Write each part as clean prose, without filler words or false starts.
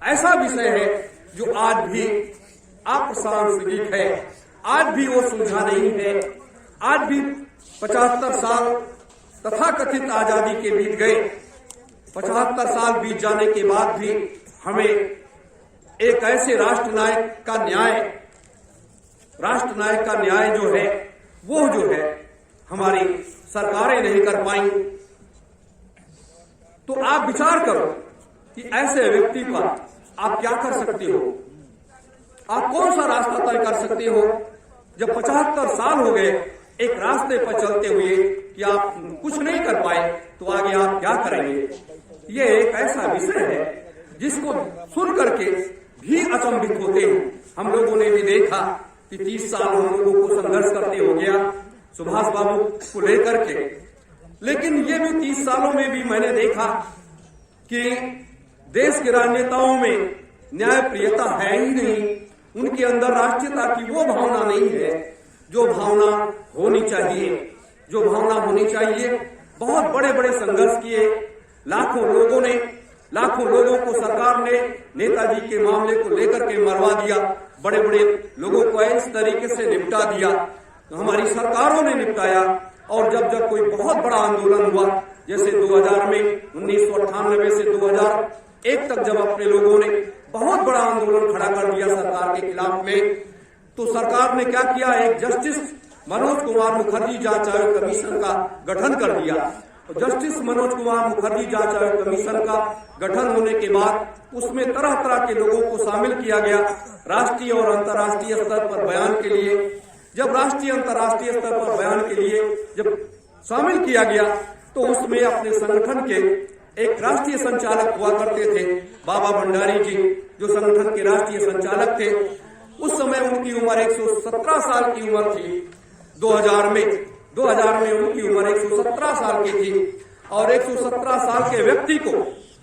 ऐसा विषय है जो आज भी अप्रासंगिक है, आज भी वो सुलझा नहीं है। आज भी 75 साल तथाकथित आजादी के बीत गए। 75 साल बीत जाने के बाद भी हमें एक ऐसे राष्ट्रनायक का न्याय जो है वो जो है हमारी सरकारें नहीं कर पाई। तो आप विचार करो कि ऐसे व्यक्ति का आप क्या कर सकते हो, आप कौन सा रास्ता तय कर सकते हो। जब 75 साल हो गए एक रास्ते पर चलते हुए कि आप कुछ नहीं कर पाए, तो आगे आप क्या करेंगे। ये एक ऐसा विषय है जिसको सुन करके भी अचंभित होते हैं। हम लोगों ने भी देखा कि 30 साल हम लोगों को संघर्ष करते हो गया सुभाष बाबू को लेकर के, लेकिन ये भी 30 सालों में भी मैंने देखा कि देश के राजनेताओं में न्यायप्रियता है ही नहीं। उनके अंदर राष्ट्रीयता की वो भावना नहीं है जो भावना होनी चाहिए। बहुत बड़े बड़े संघर्ष किए, लाखों लोगों को सरकार ने नेताजी के मामले को लेकर के मरवा दिया, बड़े बड़े लोगों को इस तरीके से निपटा दिया, हमारी सरकारों ने निपटाया। और जब कोई बहुत बड़ा आंदोलन हुआ, जैसे 2000 में 1998 से 2001 तक जब अपने लोगों ने बहुत बड़ा आंदोलन खड़ा कर दिया सरकार के खिलाफ में, तो सरकार ने क्या किया, एक जस्टिस मनोज कुमार मुखर्जी जांच आयोग कमीशन का गठन कर दिया। जस्टिस मनोज कुमार मुखर्जी जांच आयोग कमीशन का गठन होने के बाद उसमें तरह तरह के लोगों को शामिल किया गया राष्ट्रीय और अंतर्राष्ट्रीय स्तर पर बयान के लिए। जब राष्ट्रीय अंतर्राष्ट्रीय स्तर पर बयान के लिए जब शामिल किया गया, तो उसमें अपने संगठन के एक राष्ट्रीय संचालक हुआ करते थे बाबा भंडारी जी, जो संगठन के राष्ट्रीय संचालक थे। उस समय उनकी उम्र 117 साल की उम्र थी। 2000 में उनकी उम्र 117 साल की थी। और 117 साल के व्यक्ति को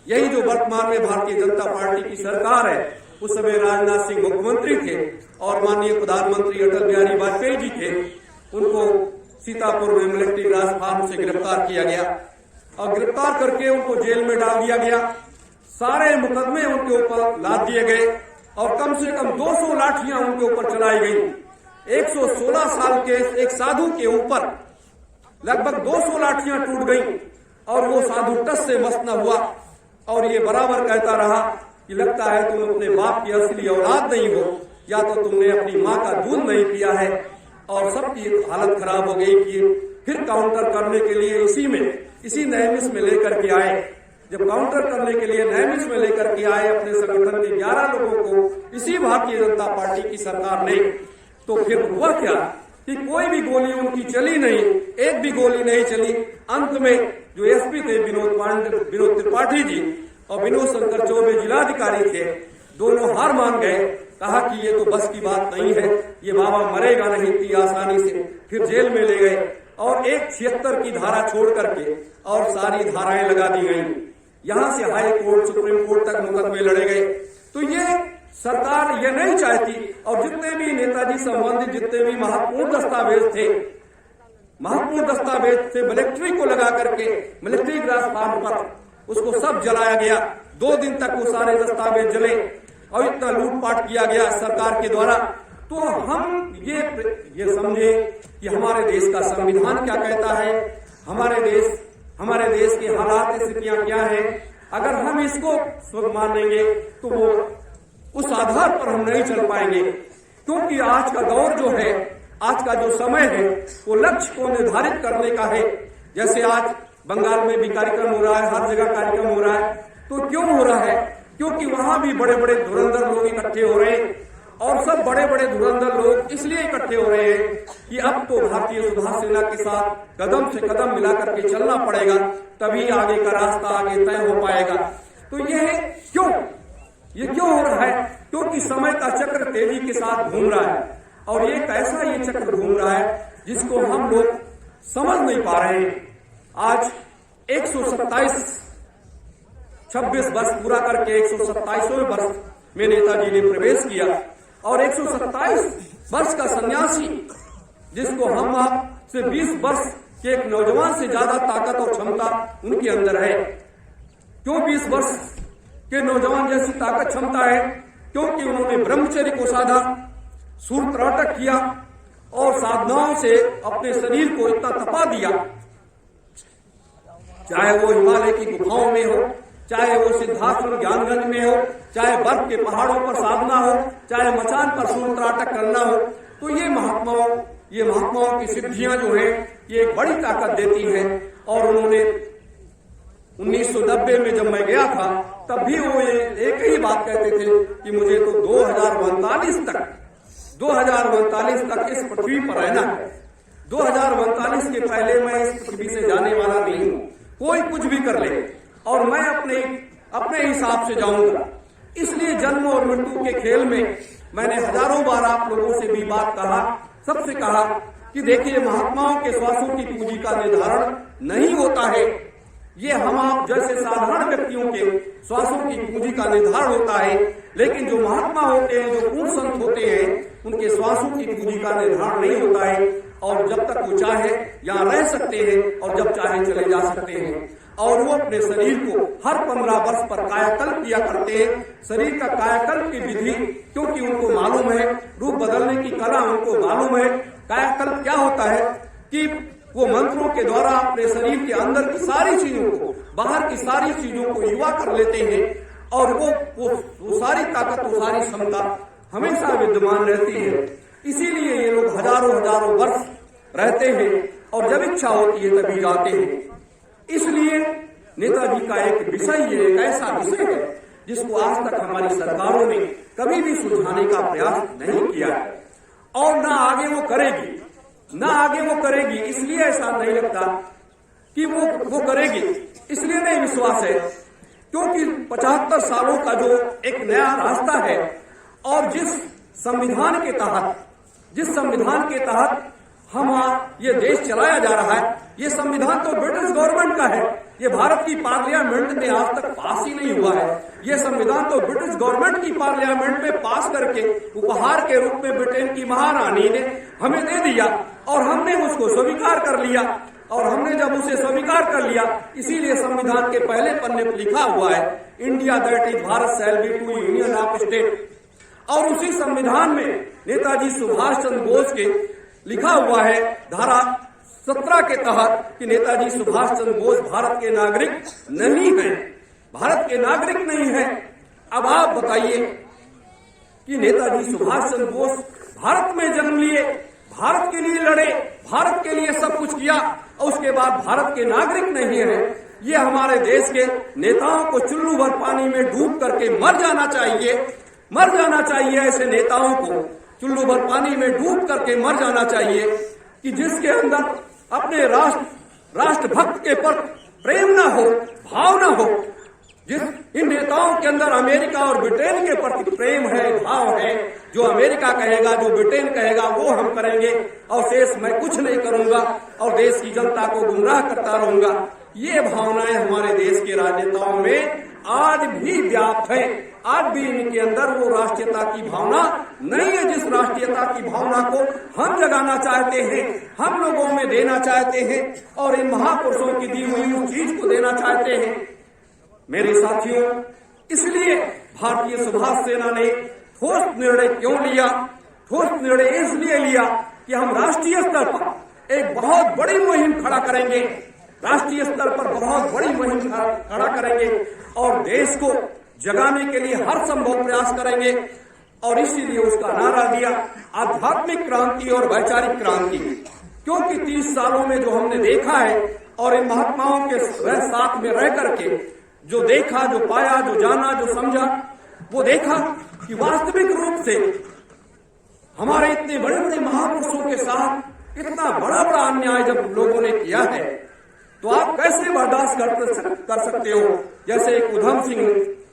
यही जो वर्तमान में भारतीय जनता पार्टी की सरकार है, उस समय राजनाथ सिंह मुख्यमंत्री थे और माननीय प्रधानमंत्री अटल बिहारी वाजपेयी जी थे, उनको सीतापुर में मिलिट्री ग्रास फार्म से गिरफ्तार किया गया और गिरफ्तार करके उनको जेल में डाल दिया गया। सारे मुकदमे उनके ऊपर लाद दिए गए और कम से कम 200 लाठियां उनके ऊपर चलाई गई। 116 साल के एक साधु के ऊपर लगभग 200 लाठियां टूट गई और वो साधु टस से मस न हुआ और ये बराबर कहता रहा कि लगता है तुम अपने बाप की असली औलाद नहीं हो, या तो तुमने अपनी माँ का दूध नहीं पिया है। और सबकी हालत खराब हो गई कि फिर काउंटर करने के लिए इसी नैमिष में लेकर के आए। जब काउंटर करने के लिए नैमिष में लेकर के आए अपने संगठन के 11 लोगों को इसी भारतीय जनता पार्टी की सरकार ने, तो फिर हुआ क्या कि कोई भी गोली उनकी चली नहीं, एक भी गोली नहीं चली। अंत में जो एसपी थे विनोद त्रिपाठी जी और विनोद शंकर चौबे जिलाधिकारी थे, दोनों हार मान गए, कहा कि ये तो बस की बात नहीं है, ये बाबा मरेगा नहीं इतनी आसानी से। फिर जेल में ले गए और 176 की धारा छोड़ करके और सारी धाराएं लगा दी गई। यहां से हाई कोर्ट सुप्रीम कोर्ट तक मुकदमे लड़े गए। तो ये सरकार ये नहीं चाहती। और जितने भी नेताजी संबंधित जितने भी महत्वपूर्ण दस्तावेज थे मिलिट्री को लगा करके मिलिट्री ग्रास फार्म पर उसको सब जलाया गया। 2 दिन तक वो सारे दस्तावेज जले और इतना लूटपाट किया गया सरकार के द्वारा। तो हम ये समझे कि हमारे देश का संविधान क्या कहता है, हमारे देश की हालात स्थितियां क्या है। अगर हम इसको मानेंगे तो वो उस आधार पर हम नहीं चल पाएंगे, क्योंकि आज का दौर जो है, आज का जो समय है, वो लक्ष्य को निर्धारित करने का है। जैसे आज बंगाल में भी कार्यक्रम हो रहा है, हर जगह कार्यक्रम हो रहा है। तो क्यों हो रहा है? क्योंकि वहां भी बड़े बड़े धुरंधर लोग इकट्ठे हो रहे हैं। और सब बड़े बड़े धुरंधर लोग इसलिए इकट्ठे हो रहे हैं कि अब तो भारतीय सुधार सेना के साथ कदम से कदम मिला करके चलना पड़ेगा, तभी आगे का रास्ता आगे तय हो पाएगा। तो ये क्यों हो रहा है? क्योंकि समय का चक्र तेजी के साथ घूम रहा है और ये कैसा ये चक्र घूम रहा है जिसको हम लोग समझ नहीं पा रहे हैं। आज 26 वर्ष पूरा करके 127वें वर्ष में नेताजी ने प्रवेश किया और 127 वर्ष का सन्यासी, जिसको हम आप से 20 वर्ष के एक नौजवान से ज्यादा ताकत और क्षमता उनके अंदर है। क्यों 20 वर्ष के नौजवान जैसी ताकत क्षमता है, क्योंकि उन्होंने ब्रह्मचर्य को साधा, सूत्रनाटक किया और साधनाओं से अपने शरीर को इतना तपा दिया, चाहे वो हिमालय की गुफाओं में हो, चाहे वो सिद्धाश्रम ज्ञानगंज में हो, चाहे बर्फ के पहाड़ों पर साधना हो, चाहे मचान पर सूत्रनाटक करना हो। तो ये महात्माओं की सिद्धियां जो है ये एक बड़ी ताकत देती हैं। और उन्होंने 1990 में जब मैं गया था तब भी वो ये एक ही बात कहते थे कि मुझे तो 2039 तक इस पृथ्वी पर रहना है। 2039 के पहले मैं इस पृथ्वी से जाने वाला नहीं हूं। कोई कुछ भी कर ले और मैं अपने हिसाब से जाऊंगा। इसलिए जन्म और मृत्यु के खेल में मैंने हजारों बार आप लोगों से भी सबसे कहा कि देखिए, महात्माओं के श्वासों की पूंजी का निर्धारण नहीं होता है। ये हम आप जैसे साधारण व्यक्तियों के श्वासों की पूंजी का निर्धारण होता है, लेकिन जो महात्मा होते हैं, जो पूर्ण संत होते हैं, उनके श्वासों की पूंजी का निर्धारण नहीं होता है। और जब तक वो चाहे यहाँ रह सकते हैं और जब चाहे चले जा सकते हैं। और वो अपने शरीर को हर 15 वर्ष पर कायाकल्प किया करते हैं। शरीर का कायाकल्प की विधि, क्योंकि उनको मालूम है, रूप बदलने की कला उनको मालूम है। कायाकल्प क्या होता है कि वो मंत्रों के द्वारा अपने शरीर के अंदर की सारी चीजों को, बाहर की सारी चीजों को युवा कर लेते हैं और वो सारी ताकत, वो सारी क्षमता हमेशा विद्यमान रहती है। इसीलिए ये लोग हजारों वर्ष रहते हैं और जब इच्छा होती है तभी जाते हैं। इसलिए नेताजी का एक विषय, ये एक ऐसा विषय है जिसको आज तक हमारी सरकारों ने कभी भी सुलझाने का प्रयास नहीं किया है और ना आगे वो करेगी। इसलिए ऐसा नहीं लगता कि वो करेगी, इसलिए नहीं विश्वास है, क्योंकि 75 सालों का जो एक नया रास्ता है और जिस संविधान के तहत हम ये देश चलाया जा रहा है, ये संविधान तो ब्रिटिश गवर्नमेंट का है। ये भारत की पार्लियामेंट में आज तक पास ही नहीं हुआ है। ये संविधान तो ब्रिटिश गवर्नमेंट की पार्लियामेंट में पास करके उपहार के रूप में ब्रिटेन की महारानी ने हमें दे दिया और हमने उसको स्वीकार कर लिया। और हमने जब उसे स्वीकार कर लिया, इसीलिए संविधान के पहले पन्ने पर लिखा हुआ है, India that is Bharat shall be to union of state. और उसी संविधान में नेताजी सुभाष चंद्र बोस के लिखा हुआ है धारा 17 के तहत कि नेताजी सुभाष चंद्र बोस भारत के नागरिक नहीं है। अब आप बताइए कि नेताजी सुभाष चंद्र बोस भारत में जन्म लिए, भारत के लिए लड़े, भारत के लिए सब कुछ किया और उसके बाद भारत के नागरिक नहीं है। ये हमारे देश के नेताओं को चुल्लू भर पानी में डूब करके मर जाना चाहिए। ऐसे नेताओं को चुल्लू भर पानी में डूब करके मर जाना चाहिए कि जिसके अंदर अपने राष्ट्रभक्त के प्रति प्रेम न हो, भाव न हो। इन नेताओं के अंदर अमेरिका और ब्रिटेन के प्रति प्रेम है, भाव है। जो अमेरिका कहेगा, जो ब्रिटेन कहेगा वो हम करेंगे और शेष मैं कुछ नहीं करूंगा और देश की जनता को गुमराह करता रहूंगा। ये भावनाएं हमारे देश के राजनेताओं में आज भी व्याप्त है। आज भी इनके अंदर वो राष्ट्रीयता की भावना नहीं है, जिस राष्ट्रीयता की भावना को हम जगाना चाहते हैं, हम लोगों में देना चाहते हैं और इन महापुरुषों की दी हुई उस चीज को देना चाहते हैं। मेरे साथियों, इसलिए भारतीय सुभाष सेना ने ठोस निर्णय क्यों लिया? ठोस निर्णय इसलिए लिया कि हम राष्ट्रीय स्तर पर एक बहुत बड़ी मुहिम खड़ा करेंगे, राष्ट्रीय स्तर पर बहुत बड़ी मुहिम खड़ा करेंगे और देश को जगाने के लिए हर संभव प्रयास करेंगे। और इसीलिए उसका नारा दिया आध्यात्मिक क्रांति और वैचारिक क्रांति। क्योंकि 30 सालों में जो हमने देखा है और इन महात्माओं के साथ में रह करके जो देखा, जो पाया, जो जाना, जो समझा, वो देखा कि वास्तविक रूप से हमारे इतने बड़े बड़े महापुरुषों के साथ इतना बड़ा अन्याय जब लोगों ने किया है तो आप कैसे बर्दाश्त कर सकते हो? जैसे एक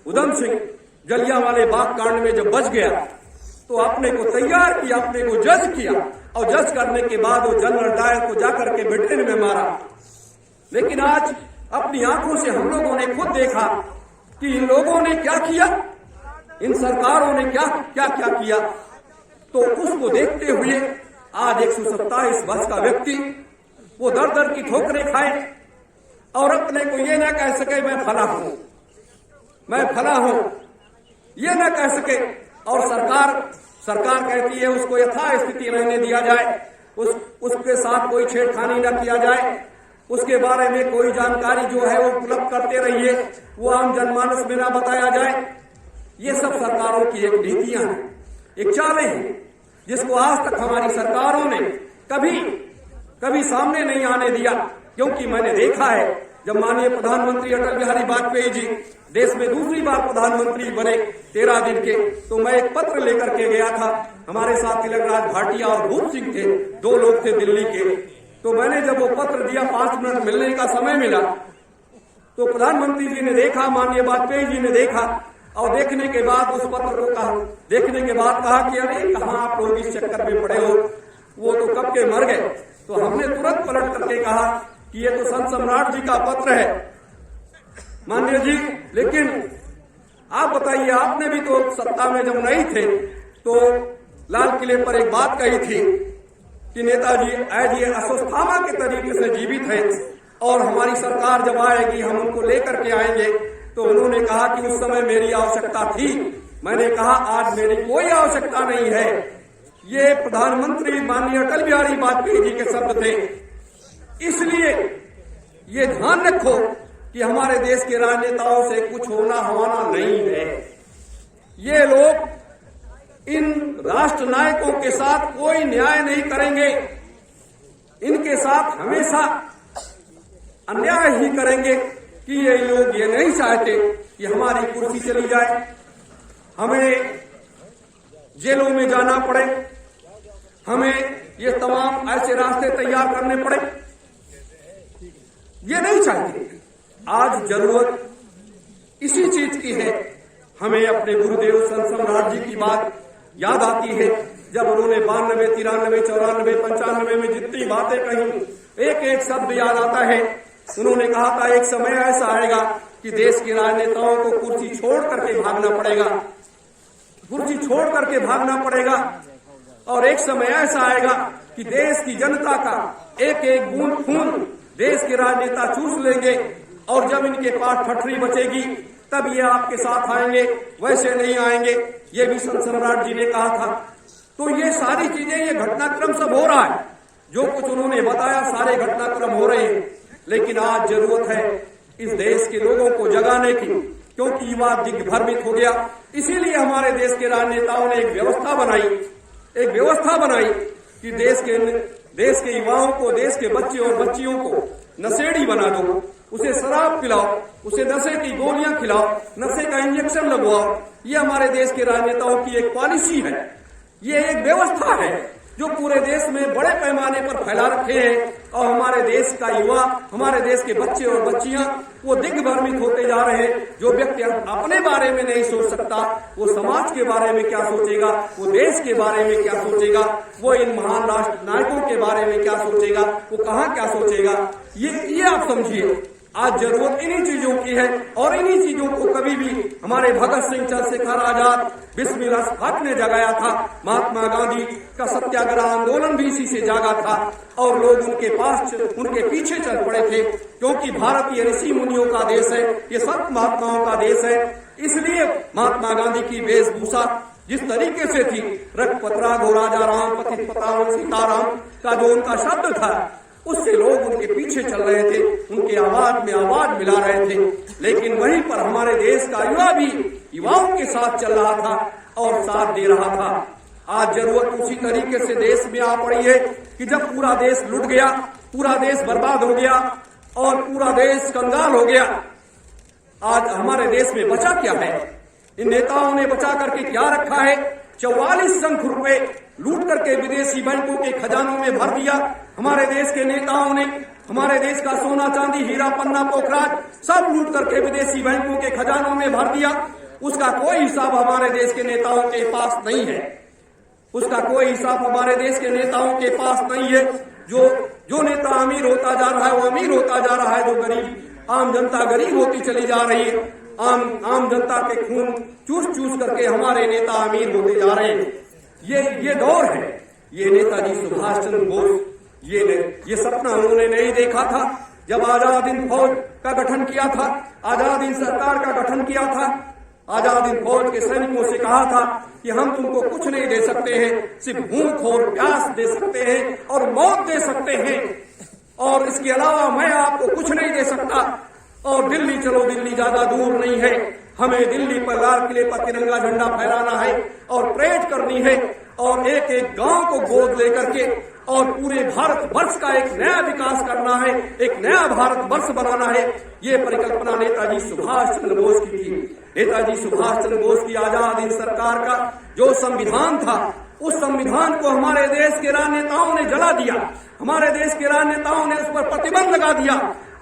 उधम सिंह जलियांवाले बाग कांड में जब बच गया तो अपने को तैयार किया, अपने को जज किया और जज करने के बाद वो जनरल डायर को जाकर के ब्रिटेन में मारा। लेकिन आज अपनी आंखों से हम लोगों ने खुद देखा कि इन लोगों ने क्या किया, इन सरकारों ने क्या किया। तो उसको देखते हुए आज 127 वर्ष का व्यक्ति वो दर की ठोकरें खाए और अपने को ये ना कह सके मैं फला हूं। मैं फला हूं, ये न कह सके। और सरकार कहती है उसको यथास्थिति रहने दिया जाए, उसके साथ कोई छेड़खानी न किया जाए, उसके बारे में कोई जानकारी जो है वो उपलब्ध करते रहिए, वो आम जनमानस में न बताया जाए। ये सब सरकारों की एक नीतियां हैं, एक चालें हैं, जिसको आज तक हमारी सरकारों ने कभी सामने नहीं आने दिया। क्योंकि मैंने देखा है जब माननीय प्रधानमंत्री अटल बिहारी वाजपेयी जी देश में दूसरी बार प्रधानमंत्री बने 13 दिन के, तो मैं एक पत्र लेकर के गया था। हमारे साथ तिलकराज भाटिया और भूप सिंह थे, 2 लोग थे दिल्ली के। तो मैंने जब वो पत्र दिया, 5 मिनट मिलने का समय मिला, तो प्रधानमंत्री जी ने देखा, माननीय वाजपेयी जी ने देखा, और देखने के बाद उस पत्र को कहा कि अरे कहाँ आप लोग इस चक्कर में पड़े हो, वो तो कब के मर गए। तो हमने तुरंत पलट करके कहा कि ये तो संत सम्राट जी का पत्र है माननीय जी, लेकिन आप बताइए, आपने भी तो सत्ता में जब नहीं थे तो लाल किले पर एक बात कही थी कि नेताजी आज ये अश्वत्थामा के तरीके से जीवित है और हमारी सरकार जब आएगी हम उनको लेकर के आएंगे। तो उन्होंने कहा कि उस समय मेरी आवश्यकता थी। मैंने कहा आज मेरी कोई आवश्यकता नहीं है। ये प्रधानमंत्री माननीय अटल बिहारी वाजपेयी जी के शब्द थे। इसलिए ये ध्यान रखो कि हमारे देश के राजनेताओं से कुछ होना हवाना नहीं है। ये लोग इन राष्ट्र नायकों के साथ कोई न्याय नहीं करेंगे, इनके साथ हमेशा अन्याय ही करेंगे। कि ये लोग ये नहीं चाहते कि हमारी कुर्सी चली जाए, हमें जेलों में जाना पड़े, हमें ये तमाम ऐसे रास्ते तैयार करने पड़े, ये नहीं चाहते। आज जरूरत इसी चीज की है। हमें अपने गुरुदेव संत सम्राट जी की बात याद आती है, जब उन्होंने 92, 93, 94, 95 में जितनी बातें कही, एक शब्द याद आता है। उन्होंने कहा था एक समय ऐसा आएगा कि देश के राजनेताओं को कुर्सी छोड़ करके भागना पड़ेगा, कुर्सी छोड़ करके भागना पड़ेगा। और एक समय ऐसा आएगा कि देश की जनता का एक एक बूंद खून देश के राजनेता चूस लेंगे, और जब इनके पास ठठरी बचेगी तब ये आपके साथ आएंगे, वैसे नहीं आएंगे। ये भी संत सम्राट जी ने कहा था। तो ये सारी चीजें, ये घटनाक्रम सब हो रहा है, जो कुछ उन्होंने बताया सारे घटनाक्रम हो रहे हैं। लेकिन आज जरूरत है इस देश के लोगों को जगाने की, क्योंकि युवा दिग्भ्रमित हो गया। इसीलिए हमारे देश के राजनेताओं ने एक व्यवस्था बनाई कि देश के युवाओं को, देश के बच्चे और बच्चियों को नशेड़ी बना दो, उसे शराब पिलाओ, उसे नशे की गोलियां खिलाओ, नशे का इंजेक्शन लगवाओ। ये हमारे देश के राजनेताओं की एक पॉलिसी है, ये एक व्यवस्था है जो पूरे देश में बड़े पैमाने पर फैला रखे हैं। और हमारे देश का युवा, हमारे देश के बच्चे और बच्चियां वो दिग्भ्रमित होते जा रहे हैं। जो व्यक्ति अपने बारे में नहीं सोच सकता, वो समाज के बारे में क्या सोचेगा, वो देश के बारे में क्या सोचेगा, वो इन महान राष्ट्र नायकों के बारे में क्या सोचेगा, वो कहाँ क्या सोचेगा। ये आप समझिए, आज जरूरत इन्हीं चीजों की है। और इन्हीं चीजों को कभी भी हमारे भगत सिंह, चंद्रशेखर आजाद, बिस्मिल हक ने जगाया था। महात्मा गांधी का सत्याग्रह आंदोलन भी इसी से जागा था, और लोग उनके पीछे चल पड़े थे, क्योंकि भारत ये ऋषि मुनियों का देश है, ये संत महात्माओं का देश है। इसलिए महात्मा गांधी की वेशभूषा जिस तरीके से थी, रखपतरा गो राजा राम, पतित पावन सीताराम का जो उनका शब्द था, उससे लोग उनके पीछे चल रहे थे, उनके आवाज में आवाज मिला रहे थे। लेकिन वहीं पर हमारे देश का युवा भी युवाओं के साथ चल रहा था और साथ दे रहा था। आज जरूरत उसी तरीके से देश में आ पड़ी है कि जब पूरा देश लुट गया, पूरा देश बर्बाद हो गया और पूरा देश कंगाल हो गया, आज हमारे देश में बचा क्या है? इन नेताओं ने बचा करके क्या रखा है? 44 लाख रुपए लूट करके विदेशी बैंकों के खजानों में भर दिया। हमारे देश के नेताओं ने हमारे देश का सोना चांदी, हीरा पन्ना पोखराज सब लूट करके विदेशी बैंकों के खजानों में भर दिया। उसका कोई हिसाब हमारे देश के नेताओं के पास नहीं है, उसका कोई हिसाब हमारे देश के नेताओं के पास नहीं है। जो नेता अमीर होता जा रहा है वो अमीर होता जा रहा है, जो गरीब आम जनता गरीब होती चली जा रही है। आम जनता के खून चूस चूस करके हमारे नेता अमीर होते जा रहे हैं। ये दौर है। ये नेताजी सुभाष चंद्र बोस ये सपना उन्होंने नहीं देखा था जब आजाद हिंद फौज का गठन किया था, आजाद हिंद सरकार का गठन किया था, आजाद हिंद फौज के सैनिकों से कहा था कि हम तुमको कुछ नहीं दे सकते हैं, सिर्फ भूख और प्यास दे सकते हैं और मौत दे सकते हैं, और इसके अलावा मैं आपको कुछ नहीं दे सकता। और दिल्ली चलो, दिल्ली ज्यादा दूर नहीं है, हमें दिल्ली पर लाल किले पर तिरंगा झंडा फहराना है और परेड करनी है और एक एक गांव को गोद लेकर के और पूरे भारत वर्ष का एक नया विकास करना है, एक नया भारत वर्ष बनाना है। ये परिकल्पना नेताजी सुभाष चंद्र बोस की थी। नेताजी सुभाष चंद्र बोस की आजाद हिंद सरकार का जो संविधान था, उस संविधान को हमारे देश के राजनेताओं ने जला दिया, हमारे देश के राजनेताओं ने उस पर प्रतिबंध लगा दिया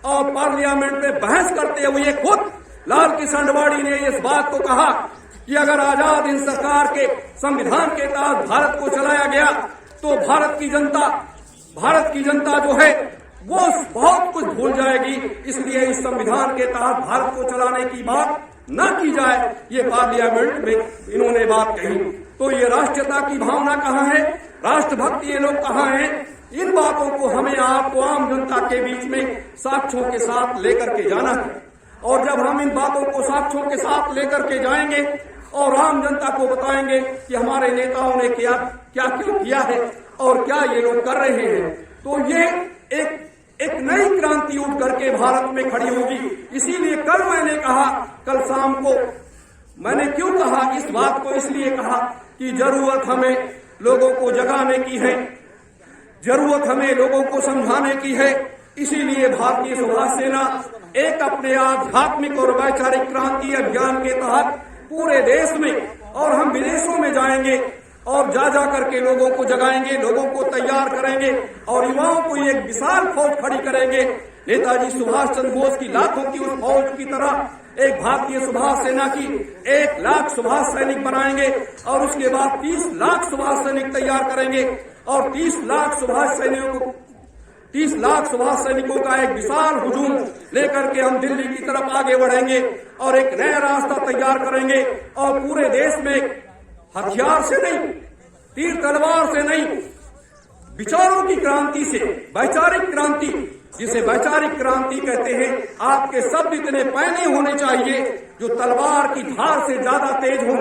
और पार्लियामेंट में बहस करते हुए खुद लाल कृष्ण आडवाणी ने इस बात को कहा कि अगर आजाद हिंद सरकार के संविधान के तहत भारत को चलाया गया तो भारत की जनता जो है वो बहुत कुछ भूल जाएगी, इसलिए इस संविधान के तहत भारत को चलाने की बात न की जाए। ये पार्लियामेंट में इन्होंने बात कही। तो ये राष्ट्रीयता की भावना कहाँ है, राष्ट्रभक्ति ये लोग कहाँ हैं? इन बातों को हमें आपको आम जनता के बीच में साक्ष्यों के साथ लेकर के जाना है, और जब हम इन बातों को साक्ष्यों के साथ लेकर के जाएंगे और आम जनता को बताएंगे कि हमारे नेताओं ने क्या क्या क्यों किया है और क्या ये लोग कर रहे हैं, तो ये एक नई क्रांति उठ करके भारत में खड़ी होगी। इसीलिए कल मैंने कहा, कल शाम को मैंने क्यों कहा इस बात को, इसलिए कहा कि जरूरत हमें लोगों को जगाने की है, जरूरत हमें लोगों को समझाने की है। इसीलिए भारतीय सुभाष सेना एक अपने आध्यात्मिक और वैचारिक क्रांति अभियान के तहत पूरे देश में और हम विदेशों में जाएंगे और जा करके लोगों को जगाएंगे, लोगों को तैयार करेंगे और युवाओं को एक विशाल फौज खड़ी करेंगे। नेताजी सुभाष चंद्र बोस की लाखों की उस फौज की तरह एक भारतीय सुभाष सेना की 1 लाख सुभाष सैनिक बनाएंगे और उसके बाद 30 लाख सुभाष सैनिक तैयार करेंगे और 30 लाख सुभाष सैनिकों का एक विशाल हुजूम लेकर के हम दिल्ली की तरफ आगे बढ़ेंगे और एक नया रास्ता तैयार करेंगे और पूरे देश में हथियार से नहीं, तीर तलवार से नहीं, विचारों की क्रांति से, वैचारिक क्रांति, जिसे वैचारिक क्रांति कहते हैं, आपके शब्द इतने पैने होने चाहिए जो तलवार की धार से ज्यादा तेज हों,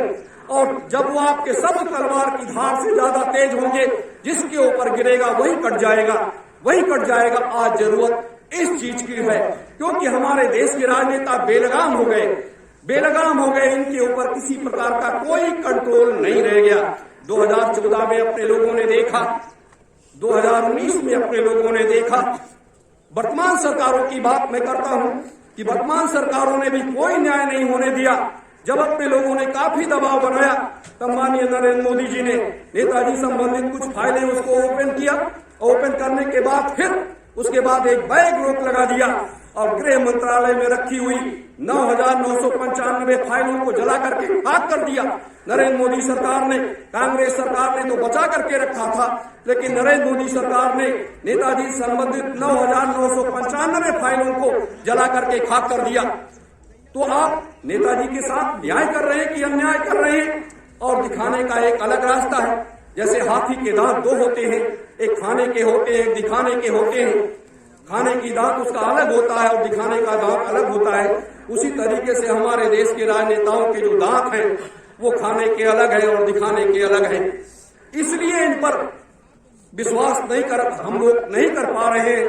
और जब वो आपके शब्द तलवार की धार से ज्यादा तेज होंगे, जिसके ऊपर गिरेगा वही कट जाएगा, वही कट जाएगा। आज जरूरत इस चीज की है, क्योंकि हमारे देश के राजनेता बेलगाम हो गए, इनके ऊपर किसी प्रकार का कोई कंट्रोल नहीं रह गया। 2014 में अपने लोगों ने देखा, 2019 में अपने लोगों ने देखा। वर्तमान सरकारों की बात मैं करता हूं कि वर्तमान सरकारों ने भी कोई न्याय नहीं होने दिया। जब अपने लोगों ने काफी दबाव बनाया तब माननीय नरेंद्र मोदी जी ने नेताजी संबंधित कुछ फाइलें उसको ओपन किया। ओपन करने के बाद फिर उसके बाद एक बैग रोक लगा दिया और गृह मंत्रालय में रखी हुई 9,995 फाइलों को जला करके खाक कर दिया। नरेंद्र मोदी सरकार ने, कांग्रेस सरकार ने तो बचा करके रखा था, लेकिन नरेंद्र मोदी सरकार ने नेताजी संबंधित 9,995 फाइलों को जला करके खाक कर दिया। तो आप नेताजी के साथ न्याय कर रहे हैं कि अन्याय कर रहे हैं? और दिखाने का एक अलग रास्ता है। जैसे हाथी के दांत 2 होते हैं, एक खाने के होते हैं, एक दिखाने के होते हैं। खाने की दांत उसका अलग होता है और दिखाने का दांत अलग होता है। उसी तरीके से हमारे देश के राजनेताओं के जो दांत हैं वो खाने के अलग है और दिखाने के अलग है। इसलिए इन पर विश्वास हम लोग नहीं कर पा रहे हैं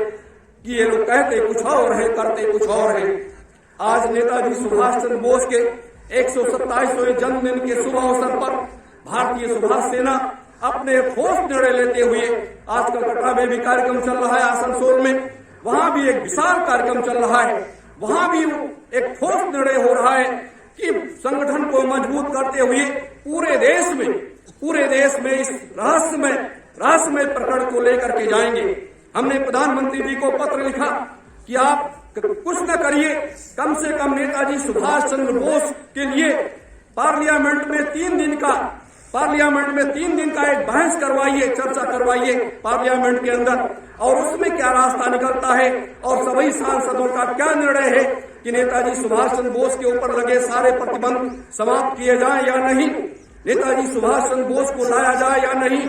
कि ये लोग कहते कुछ और है, करते कुछ और है। आज नेताजी सुभाष चंद्र बोस के 127वें जन्मदिन के शुभ अवसर पर भारतीय सुभाष सेना अपने ठोस निर्णय लेते हुए, आजकल कटरा में भी कार्यक्रम चल रहा है, आसनसोल में, वहां भी एक विशाल कार्यक्रम चल रहा है, वहां भी एक ठोस निर्णय हो रहा है कि संगठन को मजबूत करते हुए पूरे देश में इस रहस्यमय प्रकरण को लेकर के जाएंगे। हमने प्रधानमंत्री जी को पत्र लिखा कि आप कुछ न करिए, कम से कम नेताजी सुभाष चंद्र बोस के लिए पार्लियामेंट में 3 दिन का एक बहस करवाइए, चर्चा करवाइए पार्लियामेंट के अंदर, और उसमें क्या रास्ता निकलता है और सभी सांसदों का क्या निर्णय है कि नेताजी सुभाष चंद्र बोस के ऊपर लगे सारे प्रतिबंध समाप्त किए जाएं या नहीं, नेताजी सुभाष चंद्र बोस को लाया जाए या नहीं,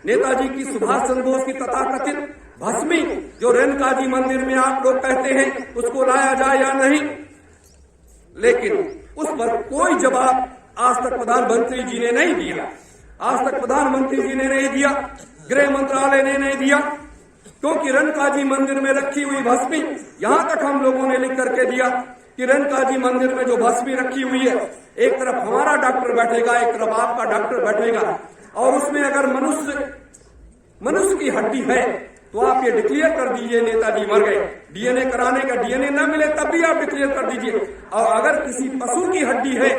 नेताजी की सुभाष चंद्र बोस की तथाकथित भस्मी जो रेणुकाजी मंदिर में आप लोग कहते हैं उसको लाया जाए या नहीं, लेकिन उस पर कोई जवाब आज तक प्रधानमंत्री जी ने नहीं दिया। आज तक प्रधानमंत्री जी ने नहीं दिया, गृह मंत्रालय ने नहीं दिया, क्योंकि रेणुकाजी मंदिर में रखी हुई भस्मी, यहां तक हम लोगों ने लिख करके दिया कि रेणुकाजी मंदिर में जो भस्मी रखी हुई है, एक तरफ हमारा डॉक्टर बैठेगा, एक तरफ आपका डॉक्टर बैठेगा, और उसमें अगर मनुष्य की हड्डी है तो आप ये डिक्लेयर कर दीजिए नेताजी मर गए। डीएनए कराने का डीएनए न मिले तब भी आप डिक्लेयर कर दीजिए, और अगर किसी पशु की हड्डी है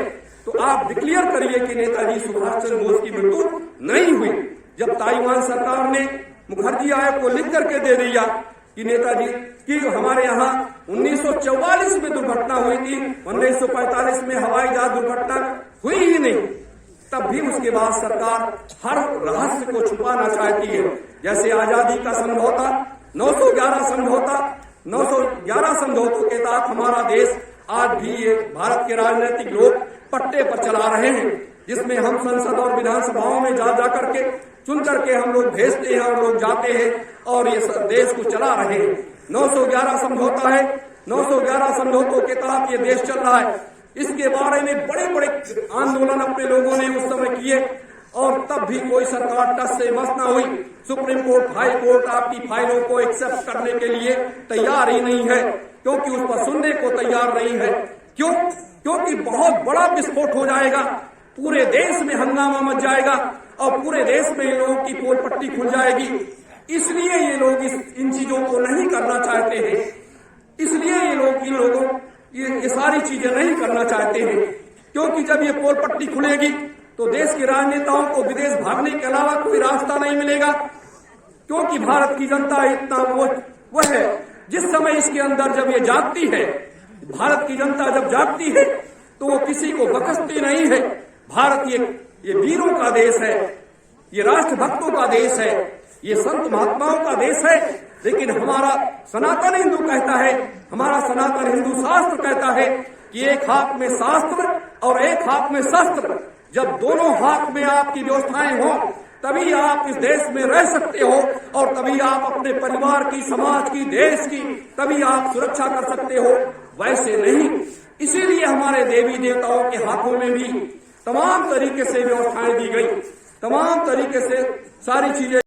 तो आप डिक्लेयर करिए कि नेताजी सुभाष चंद्र बोस की मृत्यु नहीं हुई। जब ताइवान सरकार ने मुखर्जी आयोग को लिख करके दे दिया कि नेताजी की हमारे यहाँ 1944 में दुर्घटना हुई थी, 1945 में हवाई जहाज दुर्घटना हुई ही नहीं, तब भी उसके बाद सरकार हर रहस्य को छुपाना चाहती है। जैसे आजादी का समझौता, 911 समझौतों के तहत हमारा देश आज भी ये भारत के राजनीतिक लोग पट्टे पर चला रहे हैं, जिसमें हम संसद और विधानसभाओं में जा करके चुन करके हम लोग भेजते हैं और लोग जाते हैं और ये देश को चला रहे हैं। 911 समझौता है, 911 समझौतों के तहत ये देश चल रहा है। इसके बारे में बड़े बड़े आंदोलन अपने लोगों ने उस समय किए, और तब भी कोई सरकार टस से मस न हुई। सुप्रीम कोर्ट, हाई कोर्ट आपकी फाइलों को एक्सेप्ट करने के लिए तैयार ही नहीं है, क्योंकि उस पर सुनने को तैयार नहीं है। क्यों? क्योंकि बहुत बड़ा विस्फोट हो जाएगा, पूरे देश में हंगामा मच जाएगा और पूरे देश में इन लोगों की पोल पट्टी खुल जाएगी। इसलिए ये लोग इन चीजों को नहीं करना चाहते हैं, इसलिए ये लोग इन लोगों ये सारी चीजें नहीं करना चाहते हैं, क्योंकि जब ये पोल पट्टी खुलेगी तो देश के राजनेताओं को विदेश भागने के अलावा कोई रास्ता नहीं मिलेगा, क्योंकि भारत की जनता इतना वो है। जिस समय इसके अंदर जब ये जागती है, भारत की जनता जब जागती है तो वो किसी को बख्शती नहीं है। भारत ये वीरों का देश है, ये राष्ट्रभक्तों का देश है, ये संत महात्माओं का देश है। लेकिन हमारा सनातन हिंदू कहता है, हमारा सनातन हिंदू शास्त्र कहता है कि एक हाथ में शास्त्र और एक हाथ में शस्त्र, जब दोनों हाथ में आपकी व्यवस्थाएं हो तभी आप इस देश में रह सकते हो, और तभी आप अपने परिवार की, समाज की, देश की तभी आप सुरक्षा कर सकते हो, वैसे नहीं। इसीलिए हमारे देवी देवताओं के हाथों में भी तमाम तरीके से व्यवस्थाएं दी गई, तमाम तरीके से सारी चीजें